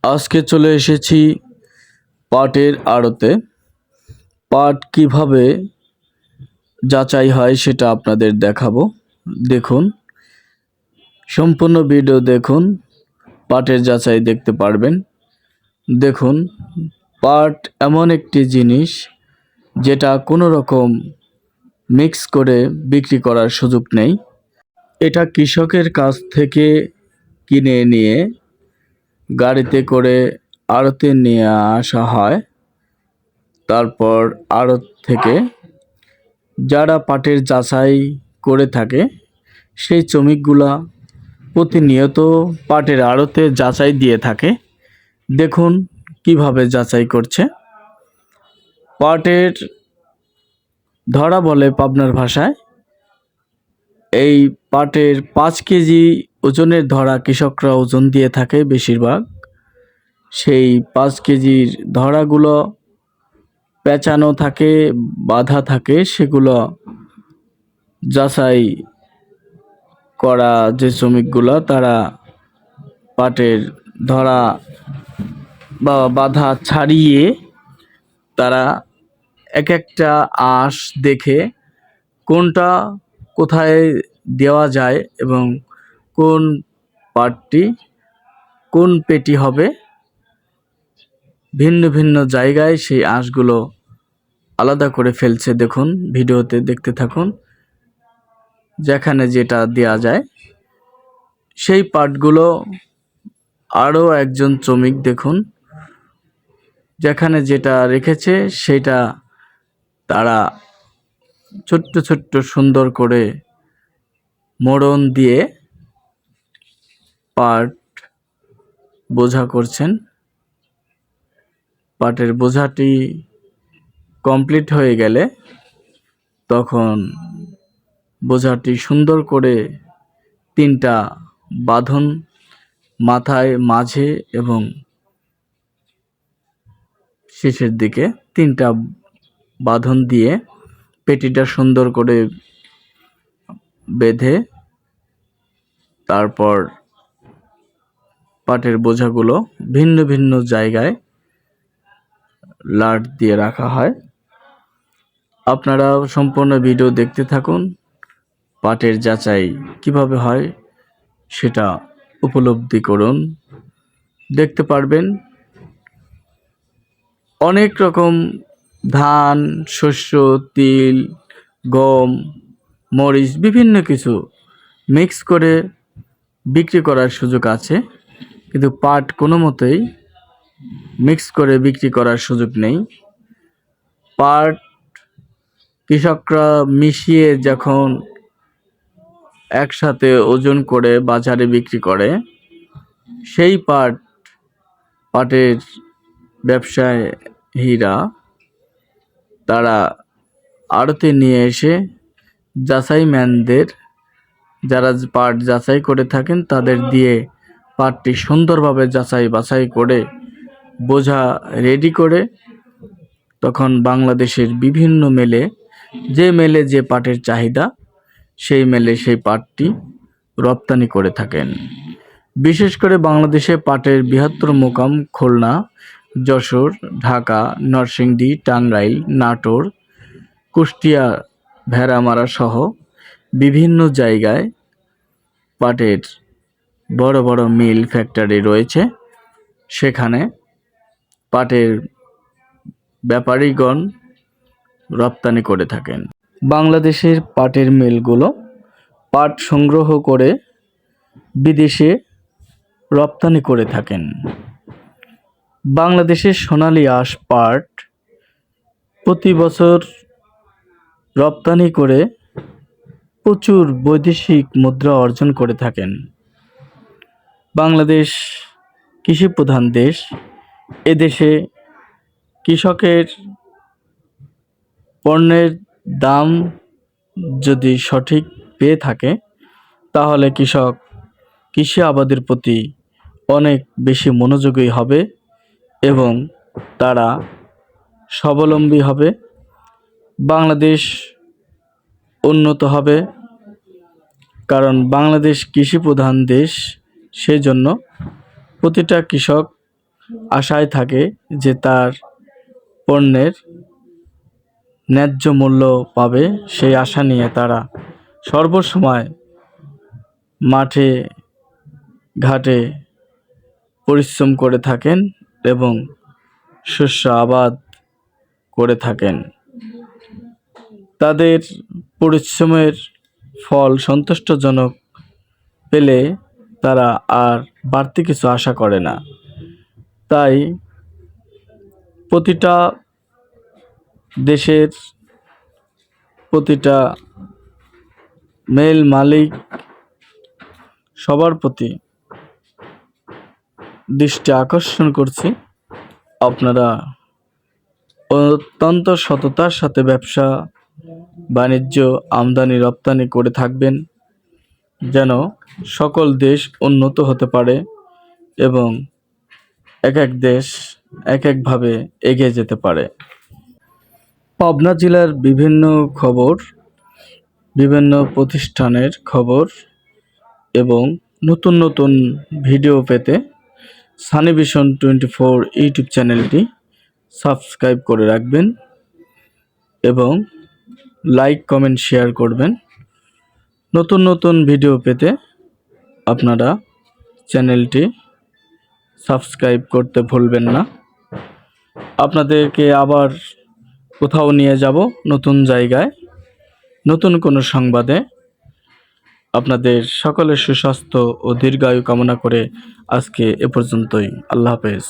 আজকে চলে এসেছি পাটের আড়তে। পাট কিভাবে যাচাই হয় সেটা আপনাদের দেখাবো। দেখুন, সম্পূর্ণ ভিডিও দেখুন, পাটের যাচাই দেখতে পারবেন। দেখুন, পাট এমন একটি জিনিস যেটা কোনো রকম মিক্স করে বিক্রি করার সুযোগ নেই। এটা কৃষকের কাছ থেকে কিনে নিয়ে গাড়িতে করে আড়তে নিয়ে আসা হয়। তারপর আড়ত থেকে যারা পাটের যাচাই করে থাকে সেই শ্রমিকগুলা প্রতিনিয়ত পাটের আড়তে যাচাই দিয়ে থাকে। দেখুন কিভাবে যাচাই করছে। পাটের ধরা বলে পাবনার ভাষায়। এই পাটের 5 কেজি ওজনের ধরা কৃষকরা ওজন দিয়ে থাকে বেশিরভাগ। সেই 5 কেজির ধরাগুলো পেঁচানো থাকে, বাঁধা থাকে, সেগুলো যাচাই করা যে শ্রমিকগুলো তারা পাটের ধরা বা বাঁধা ছাড়িয়ে তারা এক একটা আঁশ দেখে কোনটা কোথায় দেওয়া যায় এবং কোন পাটটি কোন পেটি হবে, ভিন্ন ভিন্ন জায়গায় সেই আঁশগুলো আলাদা করে ফেলছে। দেখুন, ভিডিওতে দেখতে থাকুন। যেখানে যেটা দেয়া যায় সেই পাটগুলো আরও একজন শ্রমিক দেখুন যেখানে যেটা রেখেছে সেটা তারা ছোট্ট ছোট্ট সুন্দর করে মোড়ন দিয়ে পাট বোঝা করছেন। পাটের বোঝাটি কমপ্লিট হয়ে গেলে তখন বোঝাটি সুন্দর করে 3টা বাঁধন মাথায়, মাঝে এবং শেষের দিকে 3টা বাঁধন দিয়ে পেটিটা সুন্দর করে বেঁধে তারপর পাটের বোঝাগুলো ভিন্ন ভিন্ন জায়গায় লাট দিয়ে রাখা হয়। আপনারা সম্পূর্ণ ভিডিও দেখতে থাকুন। পাটের যাচাই কিভাবে হয় সেটা উপলব্ধি করুন, দেখতে পারবেন। অনেক রকম ধান, শস্য, তিল, গম, মরিচ বিভিন্ন কিছু মিক্স করে বিক্রি করার সুযোগ আছে, কিন্তু পাট কোনো মতেই মিক্স করে বিক্রি করার সুযোগ নেই। পাট কৃষকরা মিশিয়ে যখন একসাথে ওজন করে বাজারে বিক্রি করে, সেই পাটের ব্যবসায়ীরা তারা আড়তে নিয়ে এসে যাচাইম্যানদের, যারা পাট যাচাই করে থাকেন তাদের দিয়ে পাটটি সুন্দরভাবে যাচাই বাছাই করে বোঝা রেডি করে তখন বাংলাদেশের বিভিন্ন মেলে, যে মেলে যে পাটের চাহিদা সেই মেলে সেই পাটটি রপ্তানি করে থাকেন। বিশেষ করে বাংলাদেশে পাটের বৃহত্তর মোকাম খুলনা, যশোর, ঢাকা, নরসিংদী, টাঙ্গাইল, নাটোর, কুষ্টিয়া, ভেড়ামারা সহ বিভিন্ন জায়গায় পাটের বড় বড় মিল, ফ্যাক্টরি রয়েছে। সেখানে পাটের ব্যাপারীগণ রপ্তানি করে থাকেন। বাংলাদেশের পাটের মিলগুলো পাট সংগ্রহ করে বিদেশে রপ্তানি করে থাকেন। বাংলাদেশের সোনালী আঁশ পাট প্রতি বছর রপ্তানি করে প্রচুর বৈদেশিক মুদ্রা অর্জন করে থাকেন। বাংলাদেশ কৃষি প্রধান দেশ। এদেশে কৃষকের পণ্যের দাম যদি সঠিক পেয়ে থাকে তাহলে কৃষক কৃষি আবাদের প্রতি অনেক বেশি মনোযোগী হবে এবং তারা স্বাবলম্বী হবে। বাংলাদেশ উন্নত হবে, কারণ বাংলাদেশ কৃষি প্রধান দেশ। সেই জন্য প্রতিটা কৃষক আশায় থাকে যে তার পণ্যের ন্যায্য মূল্য পাবে। সেই আশা নিয়ে তারা সর্বসময় মাঠে ঘাটে পরিশ্রম করে থাকেন এবং শস্য আবাদ করে থাকেন। তাদের পরিশ্রমের ফল সন্তুষ্টজনক পেলে তারা আর বাড়তি কিছু আশা করে না। তাই প্রতিটা দেশের প্রতিটা মিল মালিক সবার প্রতি দৃষ্টি আকর্ষণ করছি, আপনারা অত্যন্ত সততার সাথে ব্যবসা বাণিজ্য আমদানি রপ্তানি করে থাকবেন, যেন সকল দেশ উন্নত হতে পারে এবং এক এক দেশ এক একভাবে এগিয়ে যেতে পারে। পাবনা জেলার বিভিন্ন খবর, বিভিন্ন প্রতিষ্ঠানের খবর এবং নতুন নতুন ভিডিও পেতে সানি ভিশন 24 ইউটিউব চ্যানেলটি সাবস্ক্রাইব করে রাখবেন এবং লাইক কমেন্ট শেয়ার করবেন। নতুন নতুন ভিডিও পেতে আপনারা চ্যানেলটি সাবস্ক্রাইব করতে ভুলবেন না। আপনাদেরকে আবার কোথাও নিয়ে যাব, নতুন জায়গায়, নতুন কোনো সংবাদে। আপনাদের সকলের সুস্বাস্থ্য ও দীর্ঘায়ু কামনা করে আজকে এ পর্যন্তই। আল্লাহ হাফেজ।